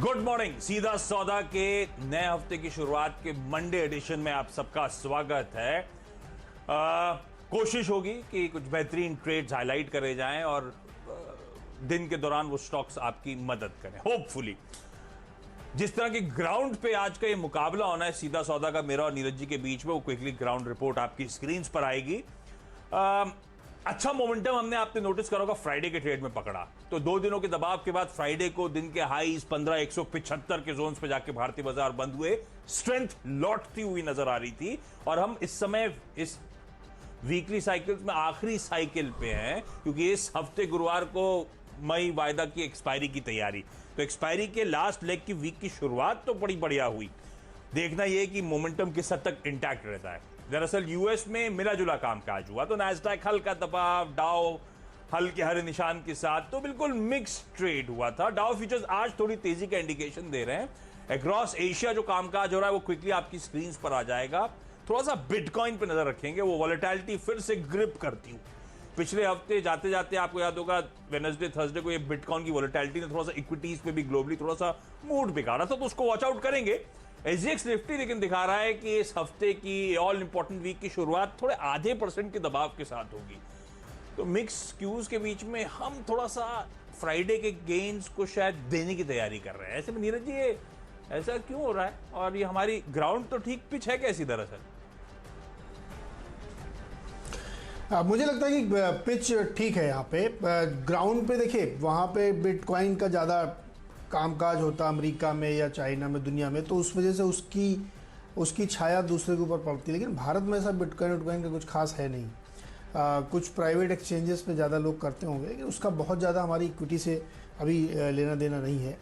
Good morning. सीधा सौदा के नए हफ्ते की शुरुआत के मंडे एडिशन में आप सबका स्वागत है। कोशिश होगी कि कुछ बेहतरीन ट्रेड्स हाईलाइट करे जाएं और दिन के दौरान वो स्टॉक्स आपकी मदद करें। होपफुली जिस तरह की ग्राउंड पे आज का ये मुकाबला होना है सीधा सौदा का मेरा और नीरज जी के बीच में, वो क्विकली ग्राउंड रिपोर्ट आपकी स्क्रीन पर आएगी। अच्छा मोमेंटम हमने आपने नोटिस करा होगा फ्राइडे के ट्रेड में पकड़ा, तो 2 दिनों के दबाव के बाद फ्राइडे को दिन के हाईज 15,175 के जोन्स पे जाके भारतीय बाजार बंद हुए। स्ट्रेंथ लौटती हुई नजर आ रही थी और हम इस समय इस वीकली साइकिल्स में आखिरी साइकिल पे हैं, क्योंकि इस हफ्ते गुरुवार को मई वायदा की एक्सपायरी की तैयारी, तो एक्सपायरी के लास्ट लेग की वीक की शुरुआत तो बड़ी बढ़िया हुई। देखना यह कि मोमेंटम किस हद तक इंटैक्ट रहता है। दरअसल यूएस में मिला जुला कामकाज हुआ, तो नैस्डैक हल्का दबाव, डाउ हल्के हरे निशान के साथ, तो बिल्कुल मिक्स ट्रेड हुआ था। डाउ फ्यूचर्स आज थोड़ी तेजी का इंडिकेशन दे रहे हैं। अक्रॉस एशिया जो कामकाज हो रहा है वो क्विकली आपकी स्क्रीन पर आ जाएगा। थोड़ा सा बिटकॉइन पे नजर रखेंगे, वो वॉलेटिलिटी फिर से ग्रिप करती हूँ। पिछले हफ्ते जाते जाते आपको याद होगा वेडनेसडे थर्सडे को ये बिटकॉइन की वॉलेटिलिटी ने थोड़ा सा इक्विटीज पे भी ग्लोबली थोड़ा सा मूड बिगाड़ा था, तो उसको वॉच आउट करेंगे। एसजीएक्स निफ्टी लेकिन दिखा रहा है कि इस हफ्ते की ऑल इंपॉर्टेंट वीक की शुरुआत थोड़े आधे % के दबाव के साथ होगी, तो मिक्स क्यूज के बीच में हम थोड़ा सा फ्राइडे के गेन्स को शायद देने की तैयारी कर रहे हैं। ऐसे में नीरज जी ये ऐसा क्यों हो रहा है, और ये हमारी ग्राउंड तो ठीक पिच है कैसी दरअसल? मुझे लगता है कि पिच ठीक है। यहाँ पे ग्राउंड पे देखिए, वहाँ पे बिटकॉइन का ज़्यादा कामकाज होता अमेरिका में या चाइना में, दुनिया में, तो उस वजह से उसकी छाया दूसरे के ऊपर पड़ती है। लेकिन भारत में ऐसा बिटकॉइन का कुछ खास है नहीं। कुछ प्राइवेट एक्सचेंजेस पे ज़्यादा लोग करते होंगे, लेकिन उसका बहुत ज़्यादा हमारी इक्विटी से अभी लेना देना नहीं है।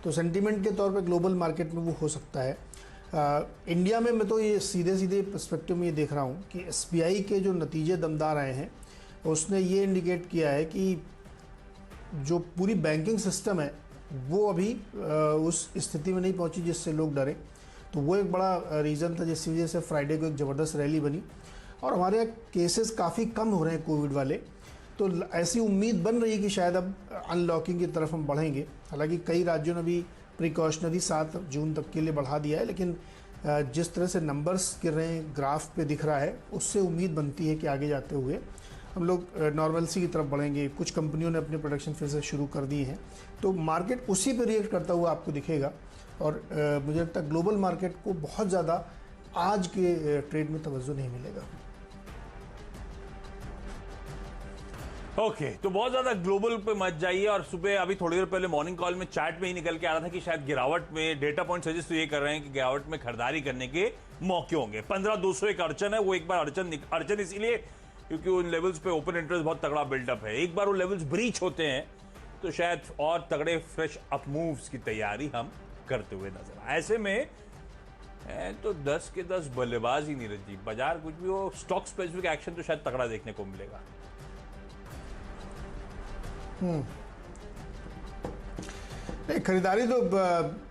तो सेंटीमेंट के तौर पे ग्लोबल मार्केट में वो हो सकता है। इंडिया में मैं तो ये सीधे पर्सपेक्टिव में ये देख रहा हूँ कि एसबीआई के जो नतीजे दमदार आए हैं, उसने ये इंडिकेट किया है कि जो पूरी बैंकिंग सिस्टम है वो अभी उस स्थिति में नहीं पहुंची जिससे लोग डरे। तो वो एक बड़ा रीज़न था जिसकी वजह से फ्राइडे को एक ज़बरदस्त रैली बनी, और हमारे यहाँ केसेस काफ़ी कम हो रहे हैं कोविड वाले। तो ऐसी उम्मीद बन रही है कि शायद अब अनलॉकिंग की तरफ हम बढ़ेंगे। हालांकि कई राज्यों ने भी प्रिकॉशनरी 7 जून तक के लिए बढ़ा दिया है, लेकिन जिस तरह से नंबर्स गिर रहे हैं, ग्राफ पे दिख रहा है, उससे उम्मीद बनती है कि आगे जाते हुए हम लोग नॉर्मलसी की तरफ बढ़ेंगे। कुछ कंपनियों ने अपने प्रोडक्शन फिर से शुरू कर दिए हैं, तो मार्केट उसी पे रिएक्ट करता हुआ आपको दिखेगा। और मुझे लगता है ग्लोबल मार्केट को बहुत ज़्यादा आज के ट्रेड में तवज्जो नहीं मिलेगा। ओके, तो बहुत ज्यादा ग्लोबल पे मत जाइए। और सुबह अभी थोड़ी देर पहले मॉर्निंग कॉल में चैट में ही निकल के आ रहा था कि शायद गिरावट में डेटा पॉइंट सजेस्ट तो ये कर रहे हैं कि गिरावट में खरीदारी करने के मौके होंगे। 15,201 अड़चन है, वो एक बार अड़चन इसलिए क्योंकि उन लेवल्स पे ओपन इंटरेस्ट बहुत तगड़ा बिल्डअप है। एक बार वो लेवल्स ब्रीच होते हैं तो शायद और तगड़े फ्रेश अप मूव्स की तैयारी हम करते हुए नजर आए। ऐसे में तो 10 के 10 बल्लेबाज ही नीरज जी, बाजार कुछ भी हो, स्टॉक स्पेसिफिक एक्शन तो शायद तगड़ा देखने को मिलेगा। नहीं, खरीदारी तो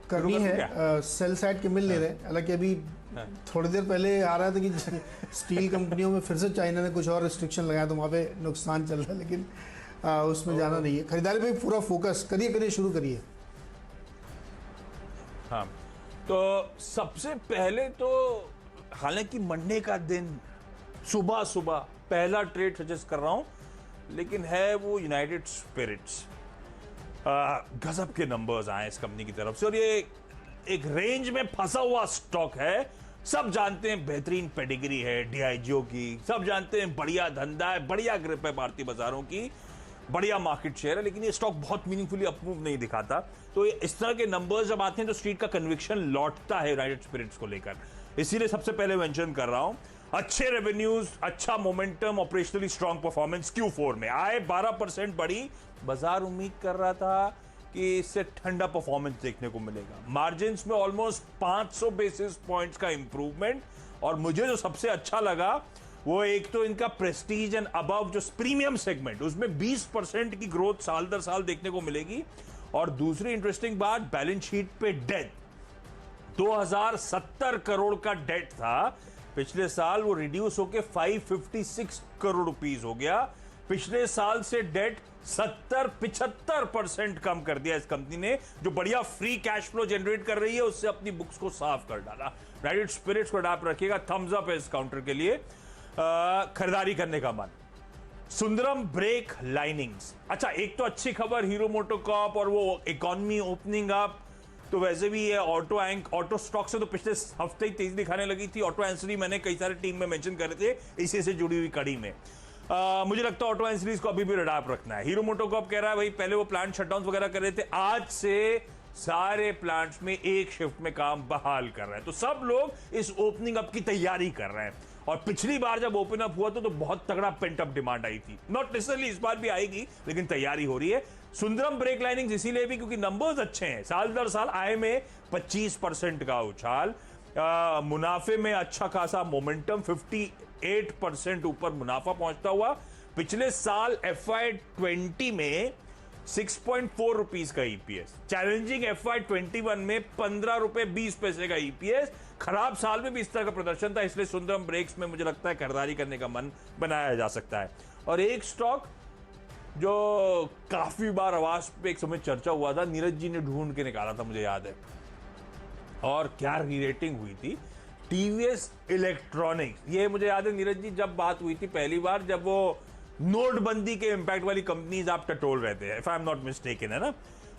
करनी है। सेल साइड के मिल ले रहे हैं। हालांकि अभी थोड़ी देर पहले आ रहा था कि स्टील कंपनियों में फिर से चाइना ने कुछ और रिस्ट्रिक्शन लगाया, तो वहाँ पे नुकसान चल रहा है, लेकिन उसमें जाना नहीं है। खरीदारी पे पूरा फोकस करिए, शुरू करिए। हाँ, तो सबसे पहले तो हालांकि मंडे का दिन सुबह पहला ट्रेड सजेस्ट कर रहा हूं, लेकिन है वो यूनाइटेड स्पिरिट्स। गजब के नंबर्स आए इस कंपनी की तरफ से, और ये एक रेंज में फंसा हुआ स्टॉक है। सब जानते हैं बेहतरीन पेडिग्री है डीआईजीओ की, सब जानते हैं बढ़िया धंधा है, बढ़िया ग्रिप है भारतीय बाजारों की, बढ़िया मार्केट शेयर है, लेकिन ये स्टॉक बहुत मीनिंगफुली अपमूव नहीं दिखाता। तो इस तरह के नंबर्स जब आते हैं तो स्ट्रीट का कन्विक्शन लौटता है यूनाइटेड स्पिरिट्स को लेकर, इसीलिए सबसे पहले मेंशन कर रहा हूं। अच्छे रेवेन्यूज, अच्छा momentum, operationally strong performance Q4 में आए, 12% बढ़ी। बाजार उम्मीद कर रहा था कि इससे ठंडा परफॉर्मेंस देखने को मिलेगा। मार्जिन्स में ऑलमोस्ट 500 बेसिस पॉइंट्स का इंप्रूवमेंट, और मुझे जो सबसे अच्छा लगा वो एक तो इनका प्रेस्टीज एंड अबव जो प्रीमियम सेगमेंट, उसमें 20% की ग्रोथ साल दर साल देखने को मिलेगी। और दूसरी इंटरेस्टिंग बात, बैलेंस शीट पे डेट 2070 करोड़ का डेट था पिछले साल, वो रिड्यूस होकर 556 करोड़ रुपीस हो गया। पिछले साल से डेट 70-75% कम कर दिया इस कंपनी ने, जो बढ़िया फ्री कैश फ्लो जनरेट कर रही है, उससे अपनी बुक्स को साफ कर डाला। यूनाइटेड स्पिरिट्स को आप रखिएगा, थम्स अप है इस काउंटर के लिए, खरीदारी करने का मन। सुंदरम ब्रेक लाइनिंग्स, अच्छा एक तो अच्छी खबर हीरो मोटोकॉर्प और वो इकोनॉमी ओपनिंग अप, तो वैसे भी ये ऑटो स्टॉक से तो पिछले हफ्ते ही तेजी दिखाने लगी थी। ऑटो एंसरी मैंने कई सारे टीम में मेंशन करे थे इसी से जुड़ी हुई कड़ी में। मुझे लगता है ऑटो एंसरीज को अभी भी रडाप रखना है। हीरो मोटोकॉर्प कह रहा है भाई पहले वो प्लांट शटडाउन वगैरह कर रहे थे, आज से सारे प्लांट्स में एक शिफ्ट में काम बहाल कर रहे हैं, तो सब लोग इस ओपनिंग अप की तैयारी कर रहे हैं। और पिछली बार जब ओपन अप हुआ तो बहुत तगड़ा पेंट अप डिमांड आई थी, नॉट नेसेसरली इस बार भी आएगी, लेकिन तैयारी हो रही है। सुंदरम ब्रेक लाइनिंग्स इसीलिए भी क्योंकि नंबर्स अच्छे हैं, साल दर साल आय में 25% का उछाल, मुनाफे में अच्छा खासा मोमेंटम, 58% ऊपर मुनाफा पहुंचता हुआ। पिछले साल FY20 में 6.4 रुपीज का ईपीएस, चैलेंजिंग FY21 में 15 रुपए 20 पैसे का ईपीएस। खराब साल में भी इस तरह का प्रदर्शन था, इसलिए सुंदरम ब्रेक्स में मुझे लगता है खरीदारी करने का मन बनाया जा सकता है। और एक स्टॉक जो काफी बार आवाज पे एक समय चर्चा हुआ था, नीरज जी ने ढूंढ के निकाला था, मुझे याद है, और क्या री-रेटिंग हुई थी, टीवीएस इलेक्ट्रॉनिक्स। ये मुझे याद है नीरज जी जब बात हुई थी पहली बार, जब वो नोटबंदी के इंपैक्ट वाली कंपनीज आप टटोल रहे थे, if I am not mistaken, है ना।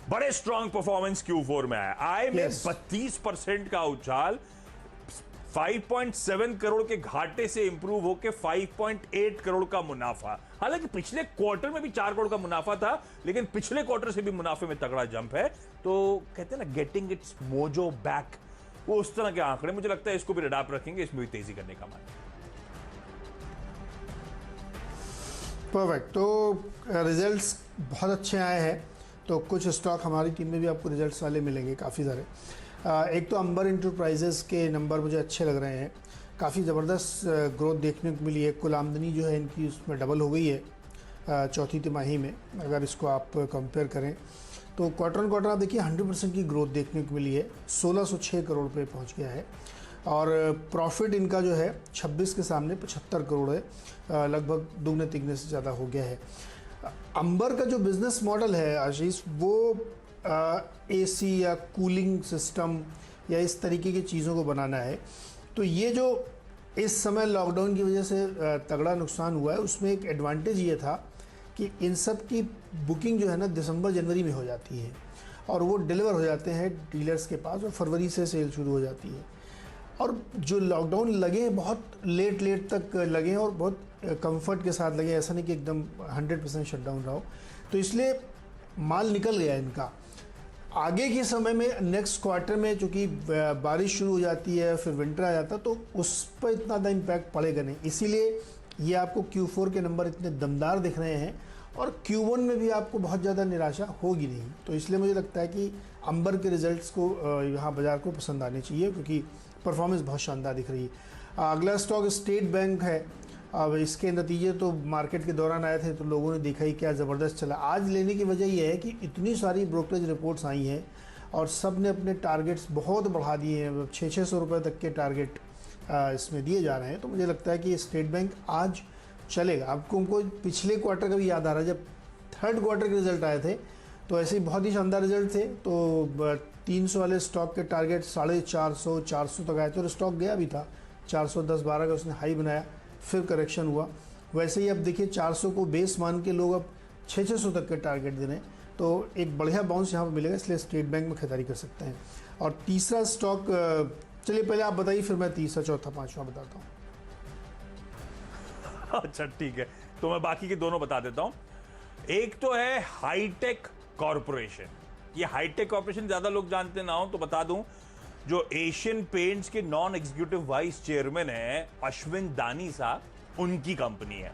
बड़े स्ट्रॉन्ग परफॉर्मेंस Q4 में आया, आय में 32% का उछाल, 5.7 करोड़ के घाटे से इंप्रूव होकर 5.8 करोड़ का मुनाफा। हालांकि पिछले क्वार्टर में भी 4 करोड़ का मुनाफा था, लेकिन पिछले क्वार्टर से भी मुनाफे में तगड़ा जंप है। तो कहते हैं ना गेटिंग इट्स मोजो बैक, वो उस तरह के आंकड़े, मुझे लगता है इसको भी रडाप रखेंगे, इसमें भी तेजी करने का मन। परफेक्ट। तो रिजल्ट्स बहुत अच्छे आए हैं, तो कुछ स्टॉक हमारी टीम में भी आपको रिजल्ट्स वाले मिलेंगे काफ़ी सारे। एक तो अंबर इंटरप्राइजेस के नंबर मुझे अच्छे लग रहे हैं, काफ़ी ज़बरदस्त ग्रोथ देखने को मिली है। कुल आमदनी जो है इनकी उसमें डबल हो गई है चौथी तिमाही में, अगर इसको आप कंपेयर करें तो क्वार्टर ऑन क्वार्टर आप देखिए 100% की ग्रोथ देखने को मिली है, 1606 करोड़ पे पहुंच गया है। और प्रॉफिट इनका जो है 26 के सामने 75 करोड़ है, लगभग दुगने तिगने से ज़्यादा हो गया है। अंबर का जो बिज़नेस मॉडल है आशीष, वो एसी या कूलिंग सिस्टम या इस तरीके की चीज़ों को बनाना है। तो ये जो इस समय लॉकडाउन की वजह से तगड़ा नुकसान हुआ है, उसमें एक एडवांटेज ये था कि इन सब की बुकिंग जो है ना दिसंबर जनवरी में हो जाती है, और वो डिलीवर हो जाते हैं डीलर्स के पास, और फरवरी से सेल शुरू हो जाती है। और जो लॉकडाउन लगे बहुत लेट तक लगे हैं, और बहुत कंफर्ट के साथ लगे, ऐसा नहीं कि एकदम 100% शटडाउन रहा हो। तो इसलिए माल निकल गया इनका। आगे के समय में नेक्स्ट क्वार्टर में चूँकि बारिश शुरू हो जाती है, फिर विंटर आ जाता है, तो उस पर इतना ज़्यादा इम्पैक्ट पड़ेगा नहीं, इसीलिए ये आपको Q4 के नंबर इतने दमदार दिख रहे हैं, और Q1 में भी आपको बहुत ज़्यादा निराशा होगी नहीं। तो इसलिए मुझे लगता है कि अंबर के रिजल्ट्स को यहाँ बाज़ार को पसंद आने चाहिए, क्योंकि परफॉर्मेंस बहुत शानदार दिख रही है। अगला स्टॉक स्टेट बैंक है। अब इसके नतीजे तो मार्केट के दौरान आए थे, तो लोगों ने देखा ही क्या ज़बरदस्त चला। आज लेने की वजह यह है कि इतनी सारी ब्रोकरेज रिपोर्ट्स आई हैं, और सब ने अपने टारगेट्स बहुत बढ़ा दिए हैं, 600 रुपये तक के टारगेट इसमें दिए जा रहे हैं। तो मुझे लगता है कि स्टेट बैंक आज चलेगा। आपको हमको पिछले क्वार्टर का भी याद आ रहा है, जब थर्ड क्वार्टर के रिजल्ट आए थे तो ऐसे ही बहुत ही शानदार रिजल्ट थे, तो 300 वाले स्टॉक के टारगेट 450-400 तक आए थे, और स्टॉक गया भी था 410-12 का उसने हाई बनाया, फिर करेक्शन हुआ। वैसे ही अब देखिए 400 को बेस मान के लोग अब 600 तक के टारगेट दे रहे हैं, तो एक बढ़िया बाउंस यहाँ पर मिलेगा, इसलिए स्टेट बैंक में खरीदारी कर सकते हैं। और तीसरा स्टॉक, चलिए पहले आप बताइए, फिर मैं तीसरा चौथा पांचवा बताता हूँ। अच्छा ठीक है, तो मैं बाकी के दोनों बता देता हूं। एक तो है हाईटेक कॉर्पोरेशन। ये हाईटेक कॉर्पोरेशन ज्यादा लोग जानते ना हो तो बता दूं, जो एशियन पेंट्स के नॉन एग्जीक्यूटिव वाइस चेयरमैन है अश्विन दानी साहब, उनकी कंपनी है।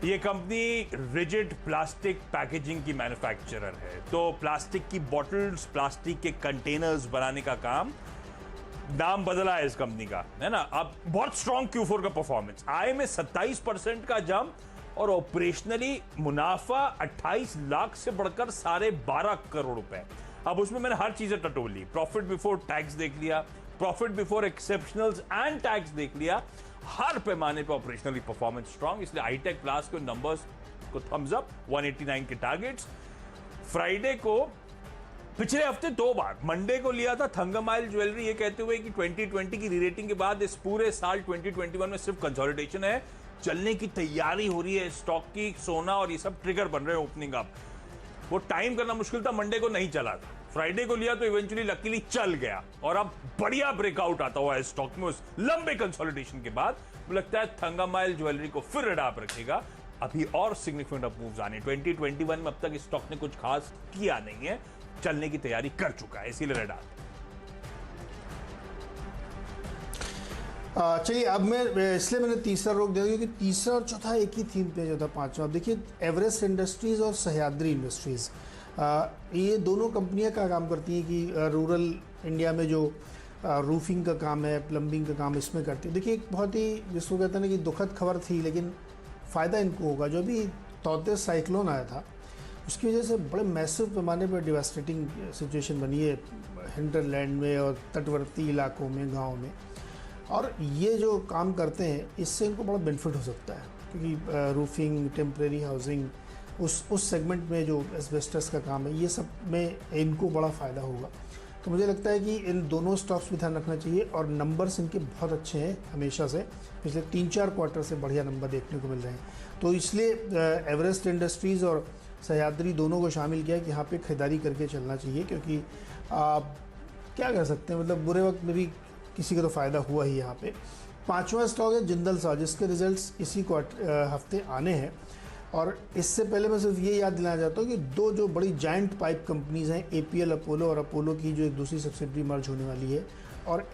ये कंपनी रिजिड प्लास्टिक पैकेजिंग की मैन्युफैक्चरर है, तो प्लास्टिक की बॉटल्स, प्लास्टिक के कंटेनर्स बनाने का काम, नाम बदला है इस कंपनी का, है ना। अब बहुत स्ट्रॉन्ग Q4 का परफॉर्मेंस, आय में 27% का जंप, और ऑपरेशनली मुनाफा 28 लाख से बढ़कर 12.5 करोड़ रुपए। अब उसमें मैंने हर चीजें टटोल ली, प्रॉफिट बिफोर टैक्स देख लिया, profit before exceptionals and tax देख लिया, हर पैमाने पे ऑपरेशनली परफॉर्मेंस स्ट्रांग, इसलिए हाईटेक प्लास के नंबर्स को थम्स अप। 189 के टारगेट्स। फ्राइडे को पिछले हफ्ते 2 बार, मंडे को लिया था थंगमाइल ज्वेलरी ये कहते हुए कि 2020 की रीरेटिंग के बाद इस पूरे साल 2021 में सिर्फ कंसोलिडेशन है, चलने की तैयारी हो रही है स्टॉक की, सोना और ये सब ट्रिगर बन रहे हैं ओपनिंग अप। वो टाइम करना मुश्किल था, मंडे को नहीं चला था, फ्राइडे को लिया तो इवेंचुअली लकीली चल गया और अब बढ़िया ब्रेकआउट आता हुआ है स्टॉक में उस लंबे कंसोलिडेशन के बाद। मुझे लगता है थंगमाइल ज्वेलरी को फिर रेड आप रखेगा, अभी और सिग्निफिकेंट अप मूव्स आने। 2021 में अब तक स्टॉक ने कुछ खास किया नहीं है, चलने की तैयारी कर चुका है, इसीलिए रेड आप। चलिए अब मैं इसलिए मैंने तीसरा रोक दिया क्योंकि तीसरा और चौथा एक ही थीम पे जो था पांचवा। अब देखिए एवरेस्ट इंडस्ट्रीज और सह्याद्री इंडस्ट्रीज, ये दोनों कंपनियां क्या काम करती हैं कि रूरल इंडिया में जो रूफिंग का काम है, प्लम्बिंग का काम इसमें करती है। देखिए एक बहुत ही जिसको कहते हैं ना कि दुखद खबर थी, लेकिन फ़ायदा इनको होगा। जो भी तौते साइक्लोन आया था उसकी वजह से बड़े मैसिव पैमाने पर डिवास्टेटिंग सिचुएशन बनी है हिंटरलैंड में और तटवर्ती इलाकों में, गाँव में। और ये जो काम करते हैं इससे इनको बड़ा बेनिफिट हो सकता है क्योंकि रूफिंग, टेम्परेरी हाउसिंग, उस सेगमेंट में जो एस्बेस्टस का काम है, ये सब में इनको बड़ा फ़ायदा होगा। तो मुझे लगता है कि इन दोनों स्टॉक्स पे ध्यान रखना चाहिए और नंबर्स इनके बहुत अच्छे हैं हमेशा से, पिछले 3-4 क्वार्टर से बढ़िया नंबर देखने को मिल रहे हैं। तो इसलिए एवरेस्ट इंडस्ट्रीज़ और सह्याद्री दोनों को शामिल किया कि यहाँ पे खरीदारी करके चलना चाहिए, क्योंकि क्या कर सकते हैं, मतलब बुरे वक्त में भी किसी को तो फ़ायदा हुआ ही। यहाँ पे पांचवा स्टॉक है जिंदल साव, जिसके रिजल्ट्स इसी हफ्ते आने हैं। और इससे पहले मैं सिर्फ ये याद दिलाना चाहता हूँ कि 2 जो बड़ी जायंट पाइप कंपनीज हैं, APL अपोलो और अपोलो की जो एक दूसरी सब्सिडरी मर्ज होने वाली है, और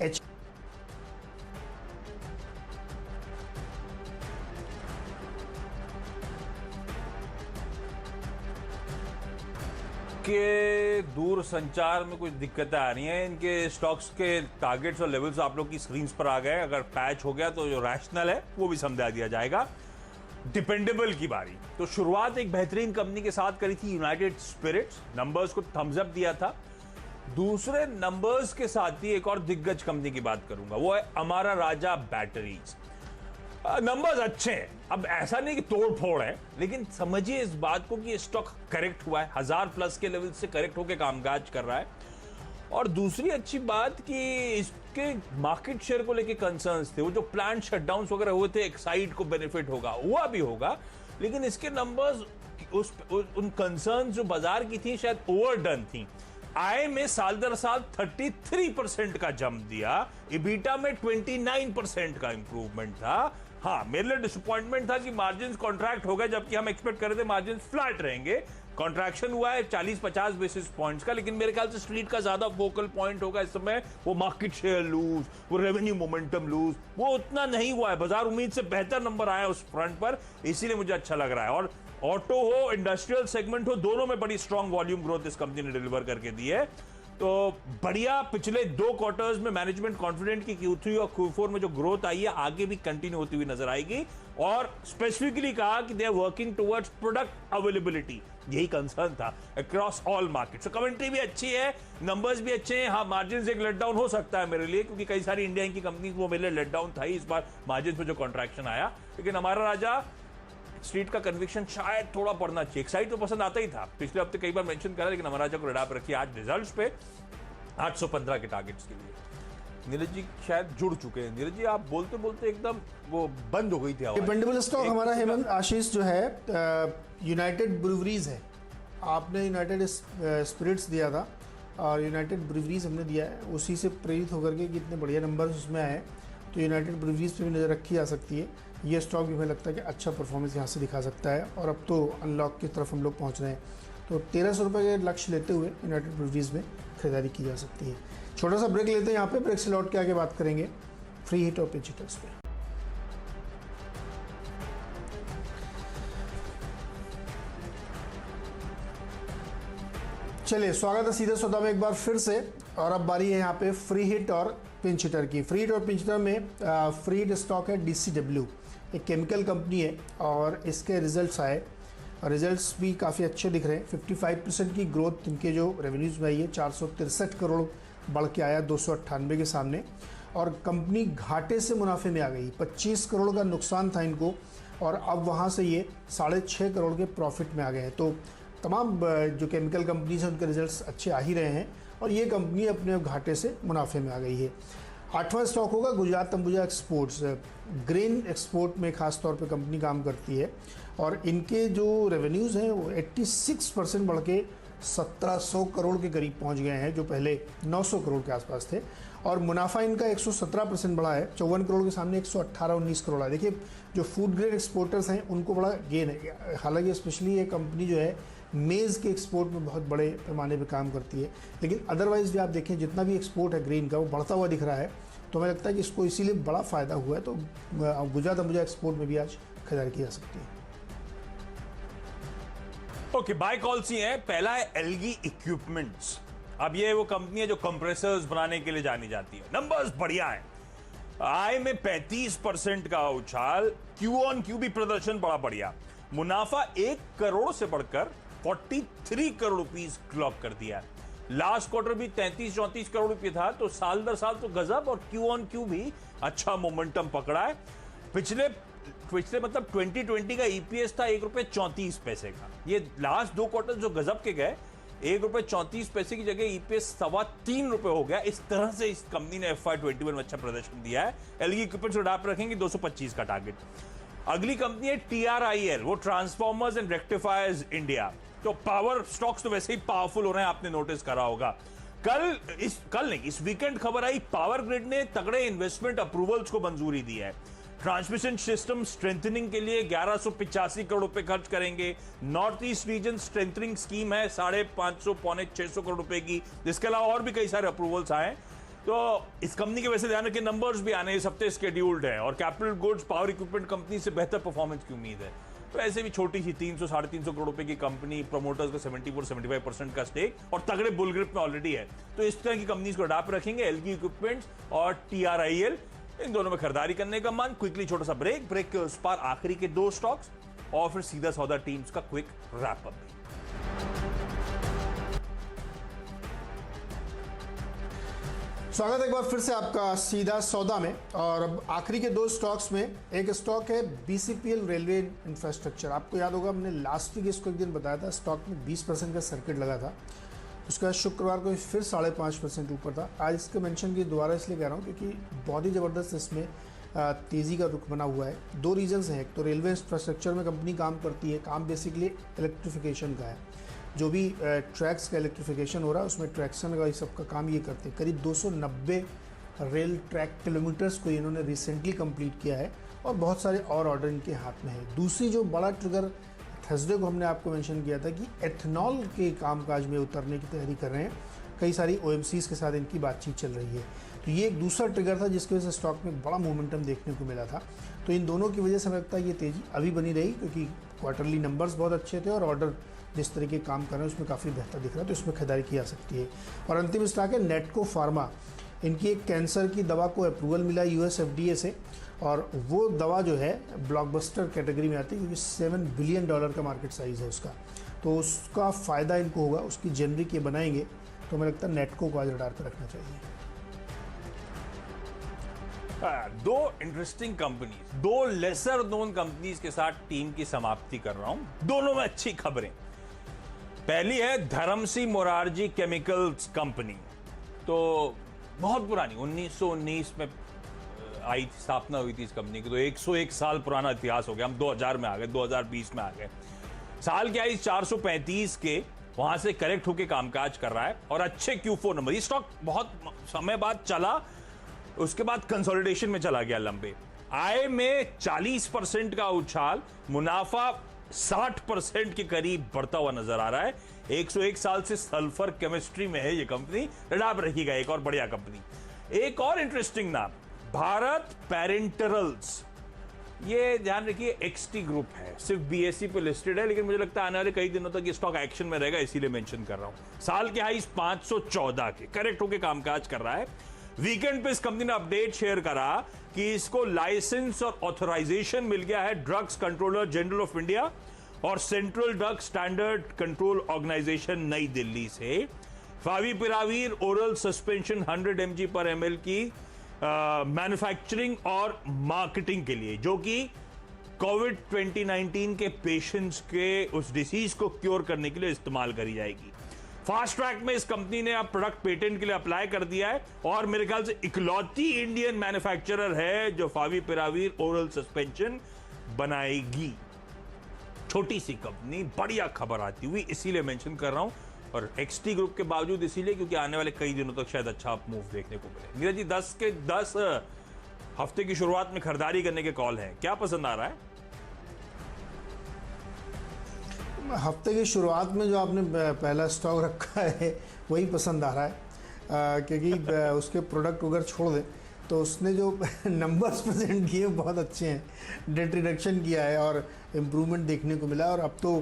के दूर संचार में कुछ दिक्कतें आ रही हैं। इनके स्टॉक्स के टारगेट्स और लेवल्स आप लोग की स्क्रीन्स पर आ गए। अगर पैच हो गया तो जो रैशनल है वो भी समझा दिया जाएगा। डिपेंडेबल की बारी। तो शुरुआत एक बेहतरीन कंपनी के साथ करी थी, यूनाइटेड स्पिरिट्स, नंबर्स को थम्स अप दिया था। दूसरे नंबर्स के साथ ही एक और दिग्गज कंपनी की बात करूंगा, वो है अमारा राजा बैटरीज। नंबर्स अच्छे हैं, अब ऐसा नहीं कि तोड़ फोड़ है, लेकिन समझिए इस बात को कि ये स्टॉक करेक्ट हुआ है, 1000+ के लेवल से करेक्ट होकर कामकाज कर रहा है। और दूसरी अच्छी बात कि इसके मार्केट शेयर को लेके कंसर्न्स थे, वो जो प्लांट शटडाउन्स वगैरह हुए थे, एक्साइड को बेनिफिट होगा, हुआ भी होगा, लेकिन इसके नंबर्स उन कंसर्न्स जो बाजार की थी शायद ओवरडन थी। आय में साल दर साल 33% का जंप दिया, इबिटा में 29% का इंप्रूवमेंट था। हाँ, मेरे लिए डिसअपॉइंटमेंट था कि मार्जिन्स कॉन्ट्रैक्ट हो गए, जबकि हम एक्सपेक्ट कर रहे थे मार्जिन्स फ्लैट रहेंगे। कॉन्ट्रैक्शन हुआ है 40-50 बेसिस पॉइंट्स का, लेकिन मेरे ख्याल से स्ट्रीट का ज्यादा फोकल पॉइंट होगा इस समय वो मार्केट शेयर लूज, वो रेवेन्यू मोमेंटम लूज, वो उतना नहीं हुआ है। बाजार उम्मीद से बेहतर नंबर आया उस फ्रंट पर, इसीलिए मुझे अच्छा लग रहा है। और ऑटो हो, इंडस्ट्रियल सेगमेंट हो, दोनों में बड़ी स्ट्रांग वॉल्यूम ग्रोथ इस कंपनी ने डिलीवर करके दी है। तो बढ़िया, पिछले 2 क्वार्टर्स में मैनेजमेंट कॉन्फिडेंट की Q3 और Q4 में जो ग्रोथ आई है आगे भी कंटिन्यू होती हुई नजर आएगी। और स्पेसिफिकली कहा कि they are working towards product availability, यही कंसर्न था across all market. So commentary भी अच्छी है, नंबर्स भी अच्छे हैं। हाँ, मार्जिन एक लेट डाउन हो सकता है मेरे लिए, क्योंकि कई सारी इंडिया की कंपनी वो मेरे लिए लेट डाउन था ही इस बार मार्जिन में जो कॉन्ट्रैक्शन आया। लेकिन हमारा राजा स्ट्रीट का कन्विक्शन शायद थोड़ा पड़ना चाहिए। एक्साइड तो पसंद आता ही था, पिछले हफ्ते कई बार मेंशन करा, लेकिन हमारा राजा को रेड आप रखिए आज रिजल्ट्स पे 815 के टारगेट्स के लिए। नीरज जी शायद जुड़ चुके हैं। नीरज जी, आप बोलते बोलते एकदम वो बंद हो गई थी आवाज। डिपेंडेबल स्टॉक हमारा हेमंत आशीष जो है यूनाइटेड ब्रूवरीज है। आपने यूनाइटेड स्पिरिट्स दिया था और यूनाइटेड ब्रूवरीज हमने दिया है, उसी से प्रेरित होकर के कितने बढ़िया नंबर्स उसमें आए। तो यूनाइटेड ब्रूवरीज पे भी नज़र रखी जा सकती है। ये स्टॉक भी मुझे लगता है कि अच्छा परफॉर्मेंस यहाँ से दिखा सकता है। और अब तो अनलॉक की तरफ हम लोग पहुँच रहे हैं, तो 1300 रुपये के लक्ष्य लेते हुए यूनाइटेड ब्रूवरीज में खरीदारी की जा सकती है। छोटा सा ब्रेक लेते हैं यहाँ पे, ब्रेक से लौट के आगे बात करेंगे फ्री हिट और पिंच हिटर्स पे। चलिए, स्वागत है सीधे सौदा में एक बार फिर से। और अब बारी है यहाँ पे फ्री हिट और पिंच हिटर की। फ्री हिट और पिंच हिटर में फ्री हिट स्टॉक है DCW, एक केमिकल कंपनी है और इसके रिजल्ट्स आए और रिजल्ट्स भी काफ़ी अच्छे दिख रहे हैं। 55% की ग्रोथ इनके जो रेवेन्यूज़ में आई है, 463 करोड़ बढ़ के आया 298 के सामने। और कंपनी घाटे से मुनाफे में आ गई। 25 करोड़ का नुकसान था इनको और अब वहाँ से ये 6.5 करोड़ के प्रॉफिट में आ गए हैं। तो तमाम जो केमिकल कंपनीज हैं उनके रिजल्ट्स अच्छे आ ही रहे हैं और ये कंपनी अपने घाटे से मुनाफे में आ गई है। 8वां स्टॉक होगा Gujarat Ambuja exports. Grain export में खास तौर पे कंपनी काम करती है और इनके जो रेवेन्यूज़ हैं वो 86% बढ़ के 1700 करोड़ के करीब पहुंच गए हैं, जो पहले 900 करोड़ के आसपास थे। और मुनाफा इनका 117% बढ़ा है, 54 करोड़ के सामने 118-19 करोड़ है। देखिए जो फूड ग्रेड एक्सपोर्टर्स हैं उनको बड़ा गेन है। हालांकि स्पेशली ये कंपनी जो है मेज़ के एक्सपोर्ट में बहुत बड़े पैमाने पे काम करती है, लेकिन अदरवाइज भी आप देखें जितना भी एक्सपोर्ट है ग्रेन का वो बढ़ता हुआ दिख रहा है। तो हमें लगता है कि इसको इसीलिए बड़ा फ़ायदा हुआ है। तो गुजरात अंबुजा एक्सपोर्ट में भी आज खरीदारी की जा सकती है। ओके, बाय कॉल्स ही हैं। पहला है एलगी इक्विपमेंट्स। अब ये वो कंपनी है जो कंप्रेसर्स बनाने के लिए जानी जाती है। नंबर्स बढ़िया है, आय में 35% का उछाल, क्यू ऑन क्यू भी प्रदर्शन बड़ा बढ़िया। मुनाफा 1 करोड़ से बढ़कर 43 करोड़ रुपीस क्लॉक कर दिया। लास्ट क्वार्टर भी 33-34 करोड़ रुपए था, तो साल दर साल तो गजब, और क्यू ऑन क्यू भी अच्छा मोमेंटम पकड़ा है। पिछले मतलब 2020 का ईपीएस था ₹1.34 का। ये लास्ट 2 क्वार्टर जो गजब के गए, ₹1.34 की जगह ईपीएस ₹3.25 हो गया। इस तरह से इस कंपनी ने FY21 में अच्छा प्रदर्शन दिया है। एलगी इक्विपमेंट्स उड़ा पर रखेंगे 225 का टारगेट। अगली कंपनी है TRIL, वो ट्रांसफॉर्मर्स एंड रेक्टिफायर्स इंडिया। तो पावर स्टॉक्स तो वैसे ही पावरफुल हो रहे हैं, आपने नोटिस करा होगा। कल नहीं, इस वीकेंड खबर आई पावर ग्रिड ने तगड़े इन्वेस्टमेंट अप्रूवल्स को मंजूरी दी है। ट्रांसमिशन सिस्टम स्ट्रेंथनिंग के लिए 1185 करोड़ रुपए खर्च करेंगे। North east region strengthening scheme है 550-600 करोड़ रुपए की, जिसके अलावा और भी कई सारे अप्रूवल्स आए। तो इस कंपनी के वैसे ध्यान रखें नंबर्स भी आने इस हफ्ते स्केड्यूल्ड है, और capital goods power equipment company से बेहतर परफॉर्मेंस की उम्मीद है। तो ऐसे भी छोटी सी 300-350 करोड़ रुपए की कंपनी, प्रमोटर्स का 74-75% का स्टेक और तगड़े बुल ग्रिप में ऑलरेडी है। तो इस तरह की कंपनीज को अडाप्ट रखेंगे, एलगी इक्विपमेंट्स और TRIL, इन दोनों में खरीदारी करने का मन। क्विकली छोटा सा ब्रेक के उस पार आखिरी के 2 स्टॉक्स और फिर सीधा सौदा टीम्स का क्विक रैप अप। स्वागत है एक बार फिर से आपका सीधा सौदा में। और अब आखिरी के 2 स्टॉक्स में एक स्टॉक है BCPL रेलवे इंफ्रास्ट्रक्चर। आपको याद होगा हमने लास्ट वीक इसको एक दिन बताया था, स्टॉक में 20% का सर्किट लगा था। उसका शुक्रवार को फिर 5.5% ऊपर था। आज इसके मेंशन की दोबारा इसलिए कह रहा हूँ क्योंकि बहुत ही ज़बरदस्त इसमें तेज़ी का रुख बना हुआ है। 2 रीजंस हैं। एक तो रेलवे इंफ्रास्ट्रक्चर में कंपनी काम करती है, काम बेसिकली इलेक्ट्रिफिकेशन का है। जो भी ट्रैक्स का इलेक्ट्रिफिकेशन हो रहा है उसमें ट्रैक्शन का इस सब का काम ये करते हैं। करीब 290 रेल ट्रैक किलोमीटर्स को इन्होंने रिसेंटली कंप्लीट किया है और बहुत सारे और ऑर्डर इनके हाथ में है। दूसरी जो बड़ा ट्रिगर थर्सडे को हमने आपको मेंशन किया था कि एथनॉल के कामकाज में उतरने की तैयारी कर रहे हैं। कई सारी OMCs के साथ इनकी बातचीत चल रही है। तो ये एक दूसरा ट्रिगर था जिसकी वजह से स्टॉक में बड़ा मोमेंटम देखने को मिला था। तो इन दोनों की वजह से हमें लगता है ये तेज़ी अभी बनी रही, क्योंकि क्वार्टरली नंबर्स बहुत अच्छे थे और ऑर्डर जिस तरीके काम कर रहे हैं उसमें काफ़ी बेहतर दिख रहा है। तो इसमें खरीदारी की जा सकती है। और अंतिम स्टॉक है नेटको फार्मा। इनकी एक कैंसर की दवा को अप्रूवल मिला US FDA से, और वो दवा जो है ब्लॉकबस्टर कैटेगरी में आती है क्योंकि $7 बिलियन का मार्केट साइज़ है उसका। तो उसका फ़ायदा इनको होगा, उसकी जेनरिक ये बनाएंगे। तो हमें लगता है नेटको को आज रडार पर रखना चाहिए। 2 interesting companies, 2 lesser known companies के साथ टीम की समाप्ति कर रहा हूं। दोनों में अच्छी खबरें। पहली है धर्मसी मोरारजी केमिकल्स कंपनी। तो बहुत पुरानी 1919 में आई थी, स्थापना हुई थी इस कंपनी की। तो 101 साल पुराना इतिहास हो गया। हम 2000 में आ गए, 2020 में आ गए। साल के आई 435 के, वहां से करेक्ट होकर कामकाज कर रहा है और अच्छे Q4 नंबर। ये स्टॉक बहुत समय बाद चला, उसके बाद कंसोलिडेशन में चला गया लंबे। आय में 40% का उछाल, मुनाफा 60% के करीब बढ़ता हुआ नजर आ रहा है। 101 साल से सल्फर केमिस्ट्री में है ये कंपनी, रडार रखिएगा। एक और बढ़िया कंपनी, एक और इंटरेस्टिंग नाम, भारत पेरेंटरल्स। ये ध्यान रखिए XT ग्रुप है, सिर्फ BSE पे लिस्टेड है, लेकिन मुझे लगता है आने वाले कई दिनों तक ये स्टॉक एक्शन में रहेगा, इसीलिए मेंशन कर रहा हूं। साल के हाईस 514 के, करेक्ट होकर कामकाज कर रहा है। वीकेंड पे इस कंपनी ने अपडेट शेयर करा कि इसको लाइसेंस और ऑथराइजेशन मिल गया है drugs controller general of India और central drug standard control organisation New Delhi से। फाविपिरावीर ओरल सस्पेंशन 100 mg/ml की मैन्युफैक्चरिंग और मार्केटिंग के लिए, जो कि कोविड 2019 के पेशेंट्स के उस डिसीज को क्योर करने के लिए इस्तेमाल करी जाएगी। फास्ट ट्रैक में इस कंपनी ने अब प्रोडक्ट पेटेंट के लिए अप्लाई कर दिया है और मेरे ख्याल से इकलौती इंडियन मैन्युफैक्चरर है जो फाविपिराविर ओरल सस्पेंशन बनाएगी। छोटी सी कंपनी, बढ़िया खबर आती हुई इसीलिए मेंशन कर रहा हूं, और एक्सटी ग्रुप के बावजूद इसीलिए क्योंकि आने वाले कई दिनों तक शायद अच्छा मूव देखने को मिले। नीरज जी, 10 के 10 हफ्ते की शुरुआत में खरीदारी करने के कॉल है, क्या पसंद आ रहा है? हफ्ते की शुरुआत में जो आपने पहला स्टॉक रखा है वही पसंद आ रहा है, क्योंकि उसके प्रोडक्ट अगर छोड़ दें तो उसने जो नंबर्स प्रेजेंट किए बहुत अच्छे हैं। डेट रिडक्शन किया है और इम्प्रूवमेंट देखने को मिला, और अब तो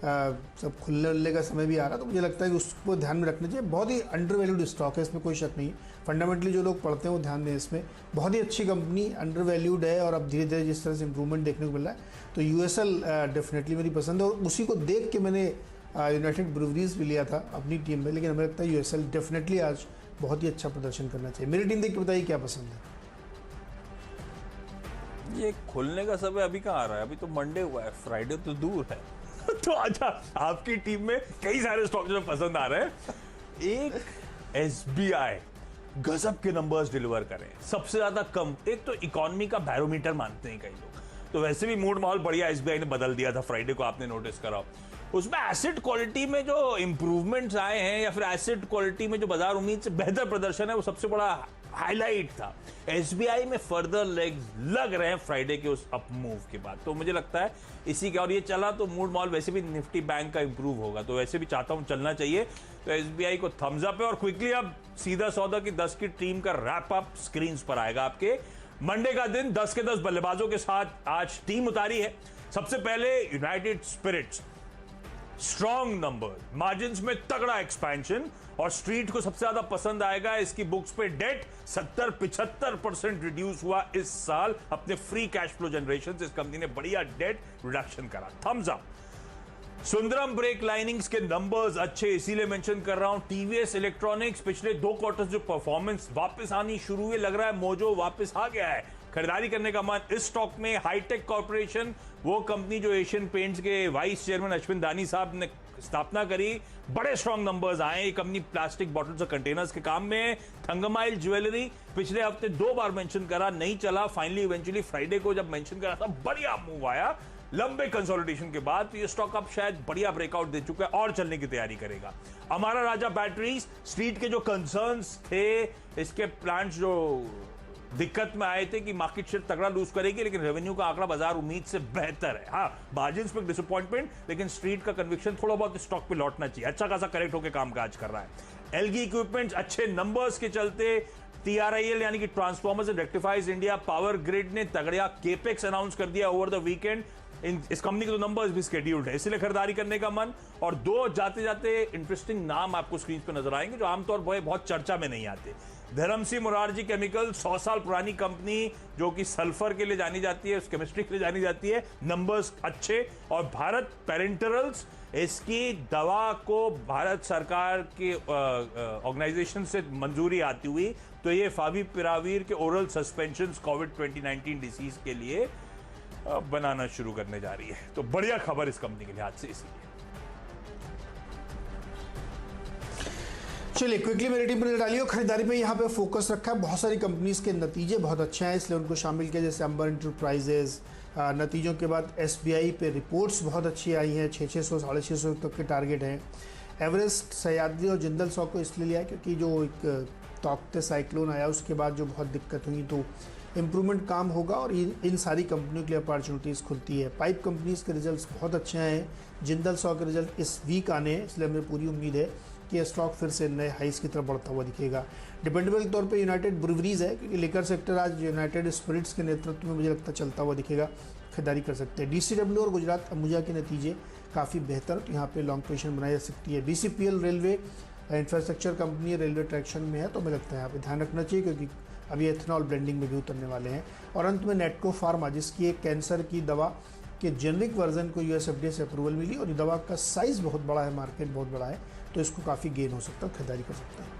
सब खुलने उलने का समय भी आ रहा है, तो मुझे लगता है कि उसको ध्यान में रखना चाहिए। बहुत ही अंडर वैल्यूड स्टॉक है, इसमें कोई शक नहीं। फंडामेंटली जो लोग पढ़ते हैं वो ध्यान दें इसमें। बहुत ही अच्छी कंपनी, अंडर वैल्यूड है, और अब धीरे धीरे जिस तरह से इम्प्रूवमेंट देखने को मिल रहा है, तो यूएसएल डेफिनेटली मेरी पसंद है, और उसी को देख के मैंने यूनाइटेड ब्रूवरीज भी लिया था अपनी टीम में। लेकिन हमें लगता है यूएसएल डेफिनेटली आज बहुत ही अच्छा प्रदर्शन करना चाहिए। मेरी टीम देख के बताइए क्या पसंद है। ये खुलने का समय अभी कहाँ आ रहा है? अभी तो मंडे हुआ है, फ्राइडे तो दूर है। तो अच्छा, आपकी टीम में कई सारे स्टॉक जो पसंद आ रहे हैं। एक एसबीआई गजब के नंबर्स डिलीवर करें, सबसे ज्यादा कम। एक तो इकोनॉमी का बैरोमीटर मानते हैं कई लोग, तो वैसे भी मूड माहौल बढ़िया एसबीआई ने बदल दिया था फ्राइडे को, आपने नोटिस करा। उसमें एसेट क्वालिटी में जो इंप्रूवमेंट्स आए हैं, या फिर एसेट क्वालिटी में जो बाजार उम्मीद से बेहतर प्रदर्शन है, वो सबसे बड़ा हाईलाइट था। एसबीआई में फर्दर लेग्स लग रहे हैं फ्राइडे के उस अप मूव के बाद, तो मुझे लगता है इसी के, और ये चला तो मूड माहौल वैसे भी निफ्टी बैंक का इंप्रूव होगा, तो वैसे भी चाहता हूं चलना चाहिए। तो एसबीआई को थम्स अप है। और क्विकली अब सीधा सौदा की 10 की टीम का रैप अप स्क्रीन पर आएगा आपके। मंडे का दिन 10 के 10 बल्लेबाजों के साथ आज टीम उतारी है। सबसे पहले United Spirits, strong number, margins में तगड़ा एक्सपेंशन, और स्ट्रीट को सबसे ज्यादा पसंद आएगा इसकी बुक्स पे डेट 70-75% रिड्यूस हुआ इस साल अपने फ्री कैश फ्लो जनरेशन से। इस कंपनी ने बढ़िया डेट रिडक्शन करा, thumbs up. Sundaram brake linings के नंबर्स अच्छे, इसीलिए मेंशन कर रहा हूं। टीवीएस इलेक्ट्रॉनिक्स पिछले 2 क्वार्टर्स जो परफॉर्मेंस वापस आनी शुरू हुई, लग रहा है मोजो वापस आ गया है, खरीदारी करने का मन इस स्टॉक में। हाईटेक कॉर्पोरेशन, वो कंपनी जो एशियन पेंट्स के वाइस चेयरमैन अश्विन दानी साहब ने स्थापना करी, बड़े स्ट्रॉन्ग नंबर्स आए। ये कंपनी प्लास्टिक बॉटल्स और कंटेनर्स के काम में। थंगमाइल ज्वेलरी पिछले हफ्ते 2 बार मेंशन करा, नहीं चला, फाइनली इवेंचुअली फ्राइडे को जब मेंशन करा था, बढ़िया मूव आया लंबे कंसोलिडेशन के बाद। तो ये स्टॉक अब शायद बढ़िया ब्रेकआउट दे चुका है और चलने की तैयारी करेगा। हमारा राजा बैटरीज, स्ट्रीट के जो कंसर्न्स थे, इसके प्लांट्स जो दिक्कत में आए थे कि मार्केट शेयर तगड़ा लूज करेगी, लेकिन रेवेन्यू का आंकड़ा बाजार उम्मीद से बेहतर है। हाँ, मार्जिन्स पे डिसअपॉइंटमेंट, लेकिन स्ट्रीट का कन्विक्शन थोड़ा बहुत स्टॉक पे लौटना चाहिए। अच्छा खासा करेक्ट होकर कामकाज कर रहा है। एलजी इक्विपमेंट्स अच्छे नंबर्स के चलते, टीआरआईएल यानी कि transformers and rectifies India power grid ने तगड़िया केपेक्स अनाउंस कर दिया ओवर द वीकेंड। इस कंपनी के तो नंबर्स भी शेड्यूल्ड है, इसलिए खरीदारी करने का मन। और 2 जाते जाते इंटरेस्टिंग नाम आपको स्क्रीन पे नजर आएंगे जो आमतौर पर बहुत चर्चा में नहीं आते। धर्मसी मुरारजी केमिकल, 100 साल पुरानी कंपनी जो कि सल्फर के लिए जानी जाती है, उस केमिस्ट्री के लिए जानी जाती है, नंबर्स अच्छे। और भारत पेरेंटरल्स, इसकी दवा को भारत सरकार के ऑर्गेनाइजेशन से मंजूरी आती हुई, तो ये फाविपिराविर के ओरल सस्पेंशन कोविड 2019 डिसीज के लिए बनाना शुरू करने जा रही है। तो बढ़िया खबर इस कंपनी के लिहाज से, इसीलिए। चलिए क्विकली मेरी टीम पर डालिए। खरीदारी पे यहाँ पे फोकस रखा है। बहुत सारी कंपनीज के नतीजे बहुत अच्छे हैं, इसलिए उनको शामिल किया, जैसे अंबर इंटरप्राइजेज। नतीजों के बाद एसबीआई पे रिपोर्ट्स बहुत अच्छी आई हैं, 600 650 तक के टारगेट हैं। एवरेस्ट, सह्याद्री और जिंदल स्टॉक को इसलिए लिया है क्योंकि जो एक तौकते साइक्लोन आया उसके बाद जो बहुत दिक्कत हुई, तो इम्प्रूवमेंट काम होगा और इन सारी कंपनियों के लिए अपॉर्चुनिटीज़ खुलती है। पाइप कंपनीज के रिजल्ट्स बहुत अच्छे हैं। जिंदल स्टॉक के रिजल्ट इस वीक आने हैं, इसलिए हमें पूरी उम्मीद है कि ये स्टॉक फिर से नए हाइस की तरफ बढ़ता हुआ दिखेगा। डिपेंडेबल तौर पे यूनाइटेड ब्रूवरीज है, क्योंकि लिकर सेक्टर आज यूनाइटेड स्पिरिट्स के नेतृत्व में मुझे लगता है चलता हुआ दिखेगा, खरीदारी कर सकते हैं। डीसीडब्ल्यू और गुजरात अम्बुजा के नतीजे काफ़ी बेहतर, तो यहाँ पे लॉन्ग पोजीशन बनाई जा सकती है। BCPL railway infrastructure company, railway traction में है, तो हमें लगता है यहाँ पे ध्यान रखना चाहिए, क्योंकि अभी एथेनॉल ब्लेंडिंग में भी उतरने वाले हैं। और अंत में नेटको फार्मा, जिसकी एक कैंसर की दवा के जेनरिक वर्जन को यूएसएफडीए से अप्रूवल मिली, और ये दवा का साइज़ बहुत बड़ा है, मार्केट बहुत बड़ा है, तो इसको काफ़ी गेन हो सकता है, खरीदारी कर सकते हैं।